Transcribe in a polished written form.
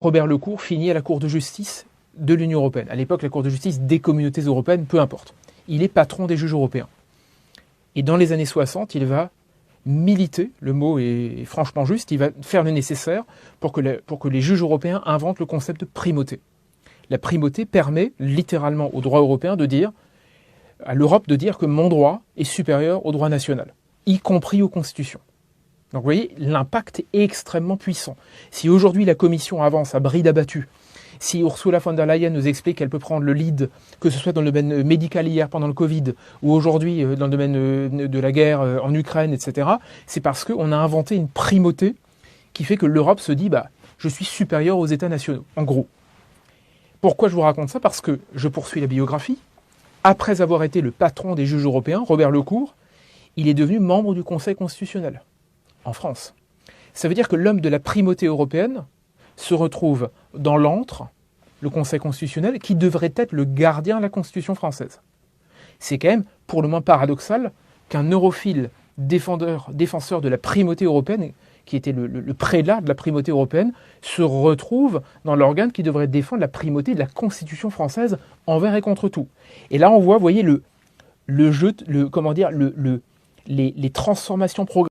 Robert Lecourt finit à la Cour de justice de l'Union européenne. À l'époque, la Cour de justice des communautés européennes, peu importe. Il est patron des juges européens. Et dans les années 60, il va militer, le mot est franchement juste, il va faire le nécessaire pour que les juges européens inventent le concept de primauté. La primauté permet littéralement au droit européen de dire, à l'Europe de dire que mon droit est supérieur au droit national, y compris aux constitutions. Donc vous voyez, l'impact est extrêmement puissant. Si aujourd'hui la Commission avance à bride abattue, si Ursula von der Leyen nous explique qu'elle peut prendre le lead, que ce soit dans le domaine médical hier pendant le Covid, ou aujourd'hui dans le domaine de la guerre en Ukraine, etc., c'est parce qu'on a inventé une primauté qui fait que l'Europe se dit « je suis supérieur aux États nationaux », en gros. Pourquoi je vous raconte ça? Parce que je poursuis la biographie. Après avoir été le patron des juges européens, Robert Lecourt, il est devenu membre du Conseil constitutionnel, en France. Ça veut dire que l'homme de la primauté européenne se retrouve dans l'antre, le Conseil constitutionnel, qui devrait être le gardien de la Constitution française. C'est quand même pour le moins paradoxal qu'un europhile défenseur de la primauté européenne, qui était le prélat de la primauté européenne, se retrouve dans l'organe qui devrait défendre la primauté de la Constitution française envers et contre tout. Et là, on voit, vous voyez, les transformations progressives